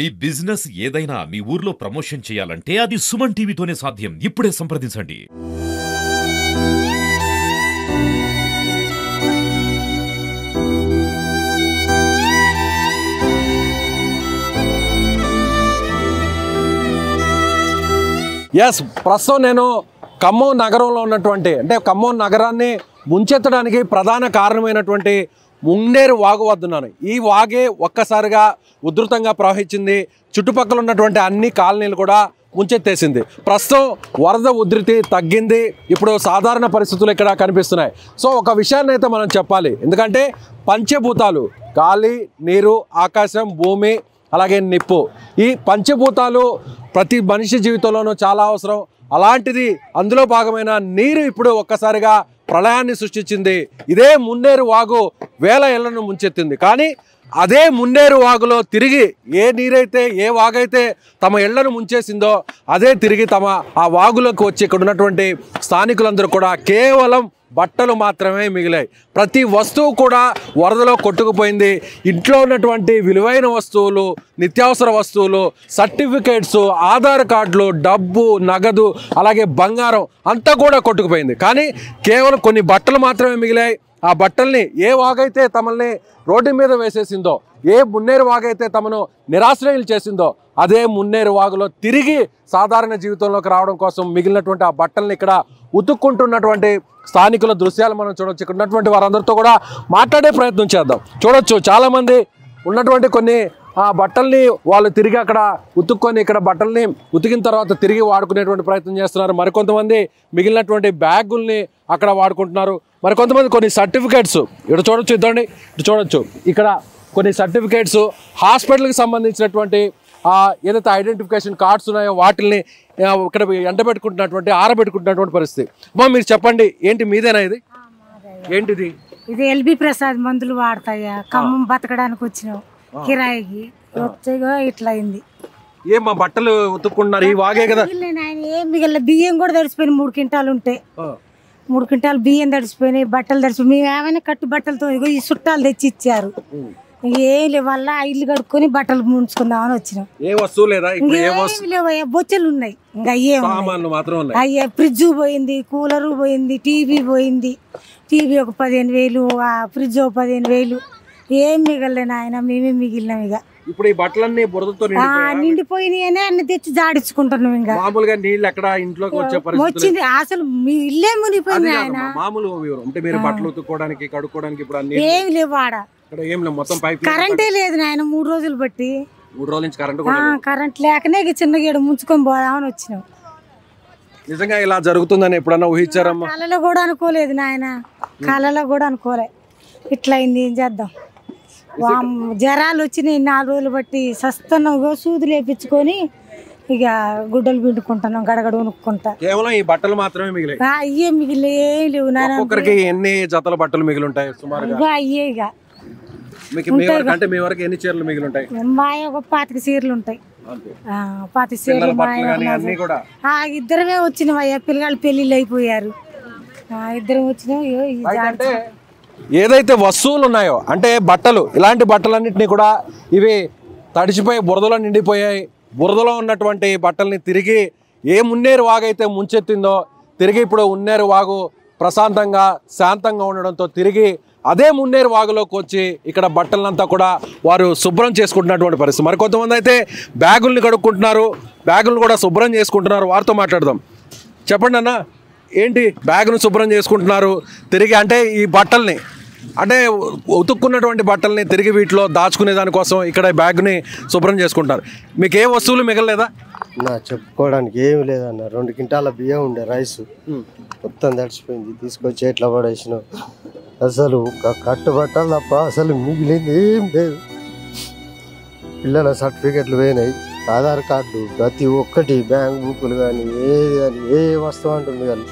మీ business ఏదైనా మీ ఊర్లో promotion చేయాలంటే అది సుమన్ టీవీతోనే సాధ్యం. ఇప్పుడే సంప్రదించండి. ప్రస్తుతం నేను ఖమ్మం నగరంలో ఉన్నటువంటి ఖమ్మం నగరాన్ని ముంచెత్తడానికి ప్రధాన కారణమైనటువంటి మున్నేరు వాగు వద్దున్నాను. ఈ వాగే ఒక్కసారిగా ఉధృతంగా ప్రవహించింది. చుట్టుపక్కల ఉన్నటువంటి అన్ని కాలనీలు కూడా ముంచెత్తేసింది. ప్రస్తుతం వరద ఉధృతి తగ్గింది. ఇప్పుడు సాధారణ పరిస్థితులు ఇక్కడ కనిపిస్తున్నాయి. సో ఒక విషయాన్ని అయితే మనం చెప్పాలి. ఎందుకంటే పంచభూతాలు గాలి, నీరు, ఆకాశం, భూమి, అలాగే నిప్పు, ఈ పంచభూతాలు ప్రతి మనిషి జీవితంలోనూ చాలా అవసరం. అలాంటిది అందులో భాగమైన నీరు ఇప్పుడు ఒక్కసారిగా ప్రళయాన్ని సృష్టించింది. ఇదే మున్నేరు వాగు వేల ఏళ్లను ముంచెత్తింది. కానీ అదే మున్నేరు వాగులో తిరిగి ఏ నీరైతే, ఏ వాగైతే తమ ఇళ్లను ముంచేసిందో అదే తిరిగి ఆ వాగులోకి వచ్చి ఇక్కడ ఉన్నటువంటి స్థానికులందరూ కూడా కేవలం బట్టలు మాత్రమే మిగిలాయి. ప్రతి వస్తువు కూడా వరదలో కొట్టుకుపోయింది. ఇంట్లో ఉన్నటువంటి విలువైన వస్తువులు, నిత్యావసర వస్తువులు, సర్టిఫికేట్స్, ఆధార్ కార్డులు, డబ్బు, నగదు, అలాగే బంగారం అంతా కూడా కొట్టుకుపోయింది. కానీ కేవలం కొన్ని బట్టలు మాత్రమే మిగిలాయి. ఆ బట్టల్ని ఏ వాగైతే తమల్ని రోడ్డు మీద వేసేసిందో, ఏ మున్నేరు వాగైతే తమను నిరాశ్రయులు చేసిందో అదే మున్నేరు వాగులో తిరిగి సాధారణ జీవితంలోకి రావడం కోసం మిగిలినటువంటి ఆ బట్టల్ని ఇక్కడ ఉతుక్కుంటున్నటువంటి స్థానికుల దృశ్యాలు మనం చూడొచ్చు. ఇక్కడ ఉన్నటువంటి వారందరితో కూడా మాట్లాడే ప్రయత్నం చేద్దాం. చూడొచ్చు చాలామంది ఉన్నటువంటి కొన్ని ఆ బట్టల్ని వాళ్ళు తిరిగి అక్కడ ఉతుక్కొని ఇక్కడ బట్టల్ని ఉతికిన తర్వాత తిరిగి వాడుకునేటువంటి ప్రయత్నం చేస్తున్నారు. మరికొంతమంది మిగిలినటువంటి బ్యాగుల్ని అక్కడ వాడుకుంటున్నారు. మరికొంతమంది కొన్ని సర్టిఫికేట్స్ ఇక్కడ చూడొచ్చు. ఇద్దండి, ఇటు చూడొచ్చు. ఇక్కడ కొన్ని సర్టిఫికేట్స్, హాస్పిటల్కి సంబంధించినటువంటి ఏదైతే ఐడెంటిఫికేషన్ కార్డ్స్ ఉన్నాయో వాటిల్ని ఇక్కడ ఎండబెట్టుకుంటున్నటువంటి, ఆరబెట్టుకుంటున్నటువంటి పరిస్థితి. అమ్మా మీరు చెప్పండి, ఏంటి మీదేనా ఇది? ఏంటిది? ఇది ఎల్బి ప్రసాద్ మందులు వాడతాయా? ఖమ్మం బతకడానికి వచ్చినావు కిరాయికి వచ్చేగా ఇట్లా అయింది. ఏం మా బట్టలు ఉతుక్కుంటున్నారు? ఈ వాగే కదా. ఏం మిగిలిన బియ్యం కూడా తడిసిపోయినాయి. 3 క్వింటాలు ఉంటాయి. 3 క్వింటాలు బియ్యం తడిసిపోయినాయి, బట్టలు తడిసిపోయి మేము ఏమైనా కట్టు బట్టలతో ఈ చుట్టాలు తెచ్చి ఇచ్చారు. ఏం లేవల్ల ఇల్లు కడుక్కొని బట్టలు ముంచుకుందామని వచ్చినాం. ఏ వస్తువు లేదా? లేవయ్యా, బొచ్చలు ఉన్నాయి. ఇంకా అయ్యే ఫ్రిడ్జ్ పోయింది, కూలరు పోయింది, టీవీ పోయింది. టీవీ ఒక 15,000, ఫ్రిడ్జ్ ఒక 15,000. ఏం మిగలలేను ఆయన, మేమే మిగిలినాం. ఇక ఇప్పుడు ఈ బట్టలన్నీ బురదతో నిండిపోయినాయనే అన్ని తెచ్చి జాడించుకుంటున్నాం. ఇంకా మామూలుగా నీళ్ళు ఎక్కడ ఇంట్లోకి వచ్చింది అసలు మీ ఇల్లే మునిగిపోయింది ఆయన. మామూలు అంటే మీరు బట్టలు ఉతుక్కోవడానికి, కడుక్కోవడానికి ఇప్పుడు ఏమి లేవు ఆడ. కరెంటే లేదు నాయన 3 రోజులు బట్టి. 3 రోజుల నుంచి కరెంట్ లేకనే చిన్నగా ఏడు ముంచుకొని పోదామని వచ్చినాం. నిజంగా ఇలా జరుగుతుందని ఎప్పుడన్నా ఊహించారమ్మా? కళలో కూడా అనుకోలేదు నాయన, కళలో కూడా అనుకోలే. ఇట్లా అయింది, ఏం చేద్దాం. జ్వరాలు వచ్చినాయి 4 రోజులు బట్టి సస్తున్నాం. సూదులు వేపించుకొని ఇక గుడ్డలు పిండుకుంటున్నాం, గడగడ ఉనుక్కుంటా. కేవలం ఈ బట్టలు మాత్రమే మిగిలాయి. అయ్యే మిగిలి ఏం లేవు నాయన. ఒక్కొక్కరికి ఎన్ని జతల బట్టలు మిగిలి ఉంటాయి సుమారుగా? అయ్యే ఇక అంటే మీ వరకు ఎన్ని చీరలు మిగిలి ఉంటాయి? ఒక 25 చీరలు ఉంటాయి. 25 చీరలు. ఇద్దరమే వచ్చినవయ్యా, పిల్లగాళ్ళు పెళ్లిళ్ళు అయిపోయారు. ఇద్దరం వచ్చినాం. ఏదైతే వస్తువులు ఉన్నాయో అంటే బట్టలు, ఇలాంటి బట్టలన్నింటినీ కూడా ఇవి తడిచిపోయి బురదలో నిండిపోయాయి. బురదలో ఉన్నటువంటి బట్టల్ని తిరిగి ఏ మున్నేరు వాగు అయితే ముంచెత్తిందో తిరిగి ఇప్పుడు మున్నేరు వాగు ప్రశాంతంగా, శాంతంగా ఉండడంతో తిరిగి అదే మున్నేరు వాగులోకి వచ్చి ఇక్కడ బట్టలంతా కూడా వారు శుభ్రం చేసుకుంటున్నటువంటి పరిస్థితి. మరికొంతమంది అయితే బ్యాగుల్ని కడుక్కుంటున్నారు, బ్యాగులను కూడా శుభ్రం చేసుకుంటున్నారు. వారితో మాట్లాడదాం. చెప్పండి అన్న, ఏంటి బ్యాగును శుభ్రం చేసుకుంటున్నారు తిరిగి? అంటే ఈ బట్టల్ని, అంటే ఉతుక్కున్నటువంటి బట్టల్ని తిరిగి వీటిలో దాచుకునే దానికోసం ఇక్కడ బ్యాగ్ని శుభ్రం చేసుకుంటారు. మీకు ఏ వస్తువులు మిగలలేదా? నా చెప్పుకోవడానికి ఏమి లేదన్న. 2 క్వింటాల బియ్యం ఉండే, రైస్ మొత్తం తడిచిపోయింది. తీసుకొచ్చి ఎట్లా పడేసినావు. అసలు కట్టుబట్టలు తప్ప అసలు మిగిలింది ఏం లేదు. పిల్లల సర్టిఫికెట్లు పోయినాయి, ఆధార్ కార్డులు, ప్రతి ఒక్కటి, బ్యాంక్ బుక్కులు కానీ ఏది కానీ ఏ వస్తువు అంటుంది కానీ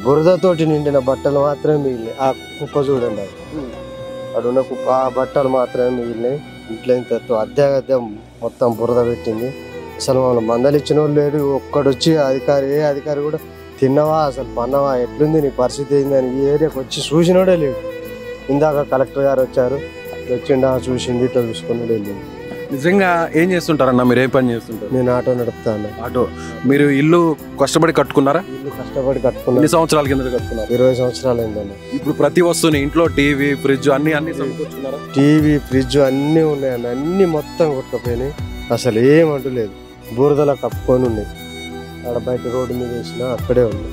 బురదతోటి నిండిన బట్టలు మాత్రమే మిగిలినాయి. ఆ కుప్ప చూడండి, అడున్న కుప్ప, ఆ బట్టలు మాత్రమే మిగిలినాయి. ఇంట్లో ఇంత అద్దె మొత్తం బురద పెట్టింది. అసలు మమ్మల్ని మందలిచ్చిన వాళ్ళు లేడు. ఒక్కడొచ్చి ఏ అధికారి కూడా తిన్నవా, అసలు పన్నవా, ఎట్లుంది నీ పరిస్థితి ఏందని ఈ ఏరియాకి వచ్చి చూసినోడే లేడు. ఇందాక కలెక్టర్ గారు వచ్చారు, వచ్చిండా చూసింది, ఇట్లా చూసుకుని వెళ్ళింది. నిజంగా ఏం చేస్తుంటారన్న, మీరు ఏం పని చేస్తుంటారు? నేను ఆటో నడుపుతాను. ఆటో. మీరు ఇల్లు కష్టపడి కట్టుకున్నారా? ఇల్లు కష్టపడి కట్టుకున్నాను. ఎన్ని సంవత్సరాల కింద కట్టుకున్నారు? 20 సంవత్సరాలు అయిందన్న. ఇప్పుడు ప్రతి వస్తువుని ఇంట్లో టీవీ, ఫ్రిడ్జ్ అన్ని సమకూర్చుకున్నారా? టీవీ, ఫ్రిడ్జ్ అన్నీ ఉన్నాయన్న. అన్నీ మొత్తం కొట్టుకుపోయినాయి. అసలు ఏమంటూ లేదు. బురదలో కప్పుకొని ఉన్నాయి. ఆడ బయట రోడ్డు మీద వేసినా అక్కడే ఉంది.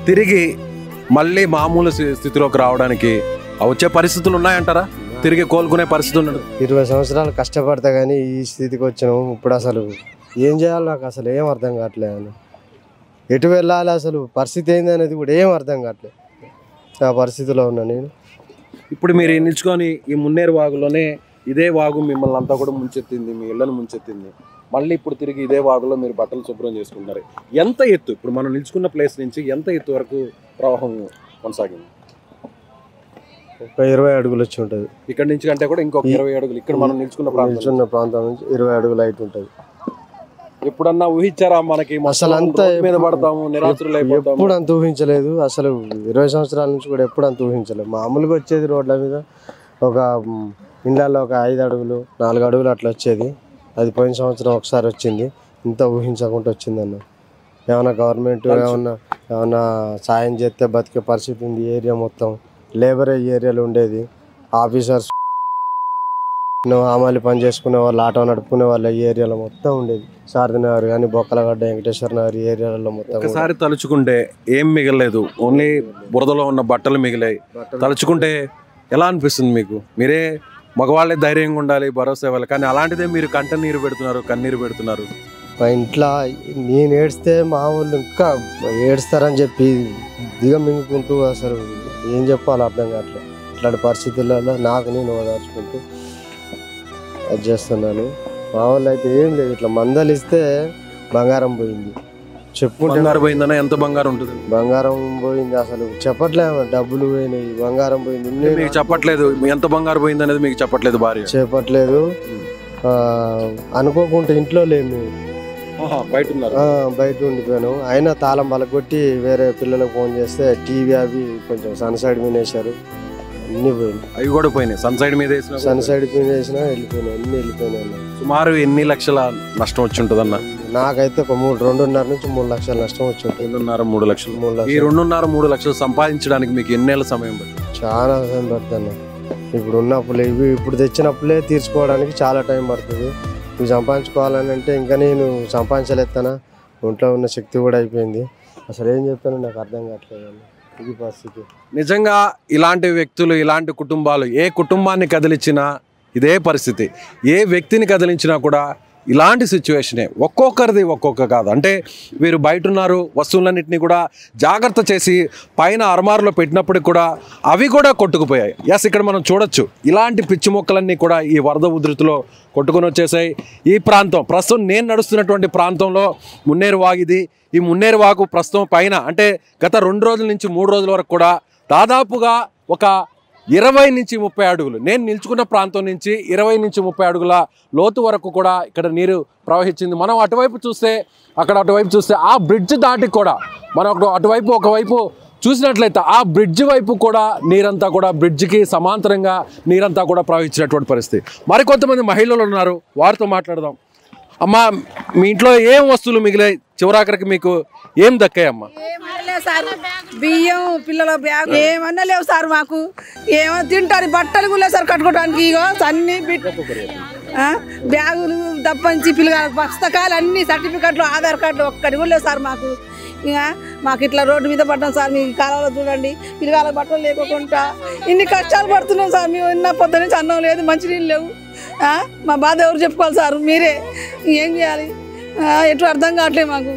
తిరిగి మళ్ళీ మామూలు స్థితిలోకి రావడానికి వచ్చే పరిస్థితులు ఉన్నాయంటారా? తిరిగి కోలుకునే పరిస్థితి ఉండదు. 20 సంవత్సరాలు కష్టపడతా కానీ ఈ స్థితికి వచ్చినాము. ఇప్పుడు అసలు ఏం చేయాలి నాకు అసలు ఏం అర్థం కావట్లేదు అని. ఎటు వెళ్ళాలి అసలు పరిస్థితి ఏంది అనేది కూడా ఏం అర్థం కావట్లేదు. ఆ పరిస్థితిలో ఉన్నా నేను. ఇప్పుడు మీరు నిల్చుకొని ఈ మున్నేరు వాగులోనే ఇదే వాగు మిమ్మల్ని అంతా కూడా ముంచెత్తింది, మీ ఇళ్లను ముంచెత్తింది. మళ్ళీ ఇప్పుడు తిరిగి ఇదే వాగులో మీరు బట్టలు శుభ్రం చేసుకుంటారు. ఎంత ఎత్తు, ఇప్పుడు మనం నిల్చుకున్న ప్లేస్ నుంచి ఎంత ఎత్తు వరకు ప్రవాహం కొనసాగింది? ఒక 20 అడుగులు వచ్చి ఉంటుంది. ఇక్కడ నుంచి కంటే కూడా ఇంకొక 20 అడుగులు ఇక్కడ మనం నిల్చుకున్న ప్రాంతం నుంచి 20 అడుగులు హైట్ ఉంటుంది. ఎప్పుడన్నా ఊహించారా మనకి అసలు అంతా మీద పడతాము, నిరాశలు అయిపోతాము? ఎప్పుడు అంత ఊహించలేదు. అసలు 20 సంవత్సరాల నుంచి కూడా ఎప్పుడు అంత ఊహించలేదు. మామూలుగా వచ్చేది రోడ్ల మీద ఒక ఇండ్లలో ఒక 5 అడుగులు 4 అడుగులు అట్లా వచ్చేది. అది పోయిన సంవత్సరం ఒకసారి వచ్చింది. ఇంత ఊహించకుండా వచ్చిందన్న. ఏమన్నా గవర్నమెంట్ ఏమన్నా సాయం చేస్తే బతికే పరిస్థితి ఉంది. ఏరియా మొత్తం లేబర్ ఏరియాలో ఉండేది. ఆఫీసర్స్, ఆమాలి పని చేసుకునే వాళ్ళు, ఆటో నడుపుకునే వాళ్ళు ఈ ఏరియాలో మొత్తం ఉండేది. శారద నగర్ కానీ, బొక్కలగడ్డ, వెంకటేశ్వర నగర్ ఏరియాలలో మొత్తం. ఒకసారి తలుచుకుంటే ఏం మిగలలేదు, ఓన్లీ బురదలో ఉన్న బట్టలు మిగిలాయి. తలుచుకుంటే ఎలా అనిపిస్తుంది మీకు? మీరే మగవాళ్ళే ధైర్యంగా ఉండాలి, భరోసా ఇవ్వాలి, కానీ అలాంటిదే మీరు కన్నీరు పెడుతున్నారు. మా ఇంట్లో నేను ఏడిస్తే మా వాళ్ళు ఇంకా ఏడుస్తారని చెప్పి దిగమింగుకుంటూ అసలు ఏం చెప్పాలో అర్థం కావట్లేదు. ఇట్లాంటి పరిస్థితులలో నాకు నేను ఓదార్చుకుంటూ అది చేస్తున్నాను. మా వాళ్ళు అయితే ఏం లేదు, ఇట్లా మందలు ఇస్తే బంగారం పోయింది చెప్పుకుంటే. పోయిందన్నా ఎంత బంగారం ఉంటుంది? బంగారం పోయింది అసలు చెప్పట్లేదు. డబ్బులు పోయినాయి, బంగారం పోయింది. మీకు చెప్పట్లేదు ఎంత బంగారం పోయింది అనేది? మీకు చెప్పట్లేదు భార్య? చెప్పట్లేదు. అనుకోకుండా ఇంట్లో లేము, బయట ఉండిపోయాను. అయినా తాళం బలకొట్టి వేరే పిల్లలకు ఫోన్ చేస్తే టీవీ అవి కొంచెం సన్ సైడ్ మీద వేసారు. అన్ని పోయింది. అవి కూడా పోయినాయి. సన్ సైడ్ మీద వేసినా వెళ్ళిపోయినాయి. అన్ని వెళ్ళిపోయినాయి. సుమారు ఎన్ని లక్షల నష్టం వచ్చి ఉంటుంది అన్న? నాకైతే ఒక 2.5 నుంచి 3 లక్షల నష్టం వచ్చి ఉంటుంది. 2.5-3 లక్షలు. ఈ 2.5-3 లక్షలు సంపాదించడానికి మీకు ఎన్నేళ్ళ సమయం పడుతుంది? చాలా సమయం పడుతుంది. ఇప్పుడు ఉన్న అప్పులే ఇవి, ఇప్పుడు తెచ్చిన అప్పులే తీర్చుకోవడానికి చాలా టైం పడుతుంది. ఇవి సంపాదించుకోవాలని అంటే ఇంకా నేను సంపాదించలేస్తానా? ఒంట్లో ఉన్న శక్తి కూడా అయిపోయింది. అసలు ఏం చెప్తానో నాకు అర్థం కావట్లేదు. ఇది పరిస్థితి. నిజంగా ఇలాంటి వ్యక్తులు, ఇలాంటి కుటుంబాలు, ఏ కుటుంబాన్ని కదిలించినా ఇదే పరిస్థితి. ఏ వ్యక్తిని కదిలించినా కూడా ఇలాంటి సిచ్యువేషనే. ఒక్కొక్కరిది ఒక్కొక్క కాదు. అంటే వీరు బయట ఉన్నారు, వస్తువులన్నింటినీ కూడా జాగ్రత్త చేసి పైన అరమారులో పెట్టినప్పటికి కూడా అవి కూడా కొట్టుకుపోయాయి. ఎస్, ఇక్కడ మనం చూడొచ్చు ఇలాంటి పిచ్చి మొక్కలన్నీ కూడా ఈ వరద ఉధృతిలో కొట్టుకొని వచ్చేసాయి. ఈ ప్రాంతం ప్రస్తుతం నేను నడుస్తున్నటువంటి ప్రాంతంలో మున్నేరు వాగిది. ఈ మున్నేరు వాగు ప్రస్తుతం పైన అంటే గత 2 రోజుల నుంచి 3 రోజుల వరకు కూడా దాదాపుగా ఒక 20 నుంచి 30 అడుగులు, నేను నిల్చుకున్న ప్రాంతం నుంచి 20 నుంచి 30 అడుగుల లోతు వరకు కూడా ఇక్కడ నీరు ప్రవహించింది. మనం అటువైపు చూస్తే ఆ బ్రిడ్జ్ దాటి కూడా మనం ఒకవైపు చూసినట్లయితే ఆ బ్రిడ్జ్ వైపు కూడా నీరంతా కూడా బ్రిడ్జికి సమాంతరంగా నీరంతా కూడా ప్రవహించినటువంటి పరిస్థితి. మరికొంతమంది మహిళలు ఉన్నారు, వారితో మాట్లాడదాం. అమ్మా, మీ ఇంట్లో ఏం వస్తువులు మిగిలాయి? చివరాఖరికి మీకు ఏం దక్కాయమ్మా? సార్ బియ్యం, పిల్లల బ్యాగ్ ఏమన్నా లేవు సార్. మాకు ఏమన్నా తింటారు, బట్టలు కూడా సార్ కట్టుకోవడానికి. ఇగో అన్ని బ్యాగులు తప్పంచి పిల్లల పుస్తకాలు అన్ని, సర్టిఫికెట్లు, ఆధార్ కార్డులు ఒక్కటి కూడా లేవు సార్ మాకు. ఇక మాకు ఇట్లా రోడ్డు మీద పడ్డాం సార్. మీ కాలంలో చూడండి, పిల్లగాల బట్టలు లేకుండా ఇన్ని కష్టాలు పడుతున్నాం సార్. మేము ఉన్న పొద్దు నుంచి అన్నం లేదు, మంచినీళ్ళు లేవు. మా బాధ ఎవరు చెప్పుకోవాలి సార్? మీరే. ఏం చేయాలి ఎటు అర్థం కావట్లేదు మాకు.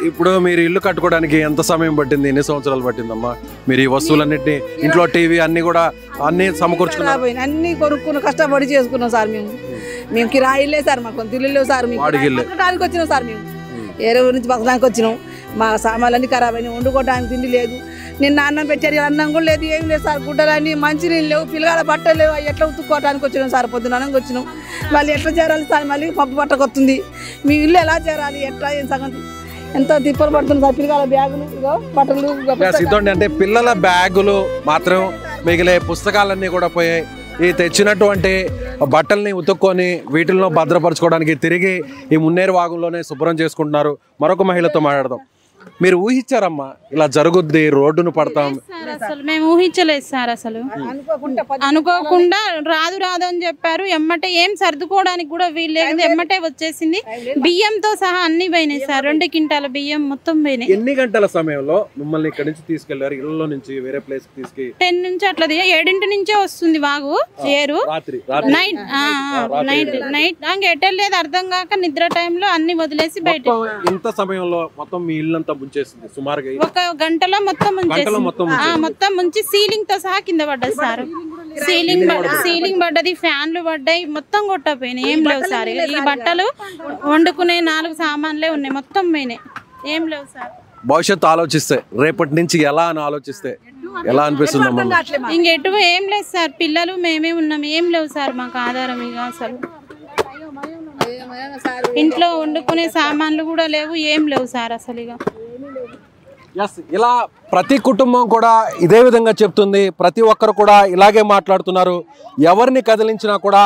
ఇప్పుడు మీరు ఇల్లు కట్టుకోవడానికి ఎంత సమయం పట్టింది? ఎన్ని సంవత్సరాలు పట్టిందమ్మా? మీరు ఈ వస్తువులన్నింటినీ, ఇంట్లో టీవీ అన్ని కూడా అన్ని సమకూర్చుకున్నారు? అన్ని కొనుక్కున్న కష్టపడి చేసుకున్నాం సార్. మేము కిరాయిలే సార్, మాకు కొంత ఇల్లు లేవు సార్. మేము బతకడానికి వచ్చినాం సార్. మేము ఏరే ఊరి నుంచి బతకడానికి వచ్చినాం. మా సామాన్లన్నీ ఖరాబ్ అయినాయి, వండుకోవడానికి తిండి లేదు. నిన్న అన్నం పెట్టారు, అన్నం కూడా లేదు, ఏం లేదు సార్. గుడ్డలన్నీ, మంచినీళ్ళు లేవు, పిల్లగాల బట్టలు లేవు. ఎట్లా ఉతుక్కోవడానికి వచ్చినాం సార్? పొద్దున వచ్చినాం. వాళ్ళు ఎట్లా చేరాలి సార్? మళ్ళీ పప్పు పట్టకొస్తుంది. మీ ఇల్లు ఎలా చేరాలి? ఎట్లా ఏం సంగతి? ఎంత తిప్పలు పడుతుంది సార్. పిల్లల బ్యాగులు, బట్టలు, అంటే పిల్లల బ్యాగులు మాత్రం మిగిలే, పుస్తకాలన్నీ కూడా పోయాయి. ఈ తెచ్చినటువంటి బట్టల్ని ఉతుక్కొని వీటిల్లో భద్రపరచుకోవడానికి తిరిగి ఈ మున్నేరు వాగులోనే శుభ్రం చేసుకుంటున్నారు. మరొక మహిళతో మాట్లాడదాం. మీరు ఊహించారమ్మా ఇలా జరుగుద్ది, రోడ్డును పడతాం? అసలు మేము ఊహించలేదు సార్. అసలు అనుకోకుండా రాదు అని చెప్పారు. ఎమ్మటే ఏం సర్దుకోవడానికి కూడా వీలు లేదు, ఎమ్మటే వచ్చేసింది. బియ్యంతో సహా అన్ని పోయినాయి సార్. 2 క్వింటాల బియ్యం మొత్తం పోయినాయి. ఎన్ని గంటల సమయంలో మిమ్మల్ని ఇక్కడ నుంచి తీసుకెళ్లారు? ఇళ్ళలో నుంచి వేరే ప్లేస్ తీసుకు 10 నుంచి అట్లా 7 నుంచే వస్తుంది వాగు ఏరు. నైట్ ఎట్టలేదు అర్థం కాక నిద్ర టైంలో అన్ని వదిలేసి బయట. ఇంత సమయంలో మొత్తం మీ ఇల్లంతా ముంచేసింది సుమారుగా 1 గంటలో మొత్తం ముంచి సీలింగ్ తో సహా కింద పడ్డది సార్. సీలింగ్ పడ్డది, ఫ్యాన్లు పడ్డాయి, మొత్తం కొట్టపోయినాయి. ఏం లేవు సార్. ఈ బట్టలు వండుకునే 4 సామాన్లే ఉన్నాయి, మొత్తం పోయినాయి. ఏం లేవు సార్. భవిష్యత్తు ఆలోచిస్తే రేపటి నుంచి ఎలా అని ఆలోచిస్తే ఎలా అనిపిస్తుంది? ఇంకెటు ఏం లేదు సార్. పిల్లలు మేమే ఉన్నాం, ఏం లేవు సార్ మాకు ఆధారం. ఇక అసలు ఇంట్లో వండుకునే సామాన్లు కూడా లేవు, ఏం లేవు సార్ అసలు. ఇక ఇలా ప్రతి కుటుంబం కూడా ఇదే విధంగా చెప్తుంది. ప్రతి ఒక్కరు కూడా ఇలాగే మాట్లాడుతున్నారు. ఎవరిని కదిలించినా కూడా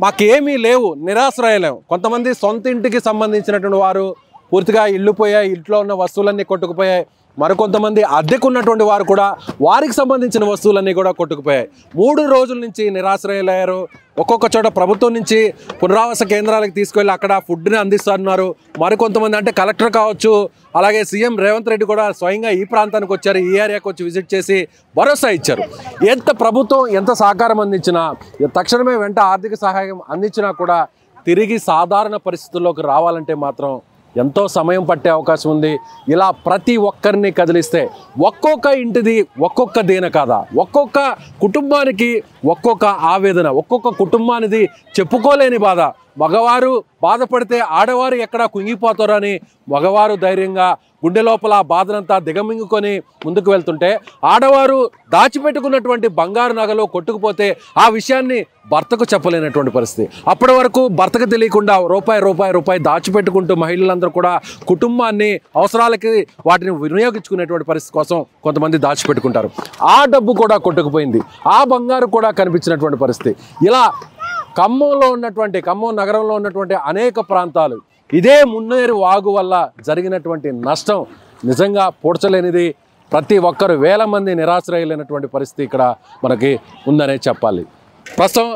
మాకేమీ లేవు, నిరాశ్రయలేము. కొంతమంది సొంత ఇంటికి సంబంధించినటువంటి వారు పూర్తిగా ఇల్లు పోయాయి, ఇంట్లో ఉన్న వస్తువులన్నీ కొట్టుకుపోయాయి. మరికొంతమంది అద్దెకున్నటువంటి వారు కూడా వారికి సంబంధించిన వస్తువులన్నీ కూడా కొట్టుకుపోయాయి. 3 రోజుల నుంచి నిరాశ్రయులయ్యారు. ఒక్కొక్క చోట ప్రభుత్వం నుంచి పునరావాస కేంద్రాలకు తీసుకెళ్ళి అక్కడ ఫుడ్ని అందిస్తున్నారు. మరికొంతమంది అంటే కలెక్టర్ కావచ్చు, అలాగే సీఎం రేవంత్ రెడ్డి కూడా స్వయంగా ఈ ప్రాంతానికి వచ్చారు, ఈ ఏరియాకి వచ్చి విజిట్ చేసి భరోసా ఇచ్చారు. ఎంత ప్రభుత్వం ఎంత సహకారం అందించినా, తక్షణమే వెంట ఆర్థిక సహాయం అందించినా కూడా తిరిగి సాధారణ పరిస్థితుల్లోకి రావాలంటే మాత్రం ఎంతో సమయం పట్టే అవకాశం ఉంది. ఇలా ప్రతి ఒక్కరిని కదిలిస్తే ఒక్కొక్క ఇంటిది ఒక్కొక్క దీన కాదా, ఒక్కొక్క కుటుంబానికి ఒక్కొక్క ఆవేదన, ఒక్కొక్క కుటుంబానిది చెప్పుకోలేని బాధ. మగవారు బాధపడితే ఆడవారు ఎక్కడ కుంగిపోతారో అని మగవారు ధైర్యంగా గుండె లోపల బాధనంతా దిగమింగుకొని ముందుకు వెళ్తుంటే, ఆడవారు దాచిపెట్టుకున్నటువంటి బంగారు నగలు కొట్టుకుపోతే ఆ విషయాన్ని భర్తకు చెప్పలేనటువంటి పరిస్థితి. అప్పటి వరకు భర్తకు తెలియకుండా రూపాయి దాచిపెట్టుకుంటూ మహిళలందరూ కూడా కుటుంబాన్ని అవసరాలకి వాటిని వినియోగించుకునేటువంటి పరిస్థితి కోసం కొంతమంది దాచిపెట్టుకుంటారు. ఆ డబ్బు కూడా కొట్టుకుపోయింది, ఆ బంగారు కూడా కనిపించినటువంటి పరిస్థితి. ఇలా ఖమ్మం నగరంలో ఉన్నటువంటి అనేక ప్రాంతాలు ఇదే మున్నేరు వాగు వల్ల జరిగినటువంటి నష్టం నిజంగా పూడ్చలేనిది. ప్రతి ఒక్కరు వేల మంది నిరాశ్రయులైనటువంటి పరిస్థితి ఇక్కడ మనకి ఉందనే చెప్పాలి. ప్రస్తుతం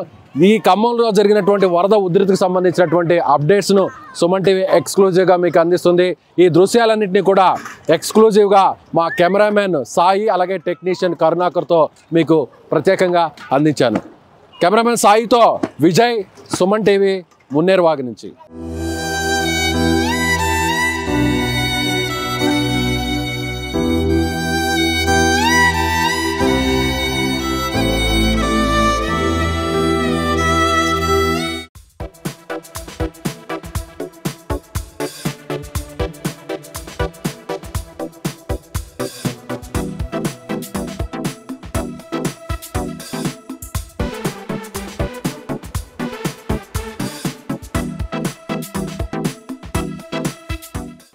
ఈ ఖమ్మంలో జరిగినటువంటి వరద ఉధృతికి సంబంధించినటువంటి అప్డేట్స్ను సుమన్ టీవీ ఎక్స్క్లూజివ్గా మీకు అందిస్తుంది. ఈ దృశ్యాలన్నింటినీ కూడా ఎక్స్క్లూజివ్గా మా కెమెరామెన్ సాయి అలాగే టెక్నీషియన్ కరుణాకర్తో మీకు ప్రత్యేకంగా అందించాను. కెమెరామెన్ సాయితో విజయ్, సుమన్ టీవీ, మున్నేరు వాగు నుంచి.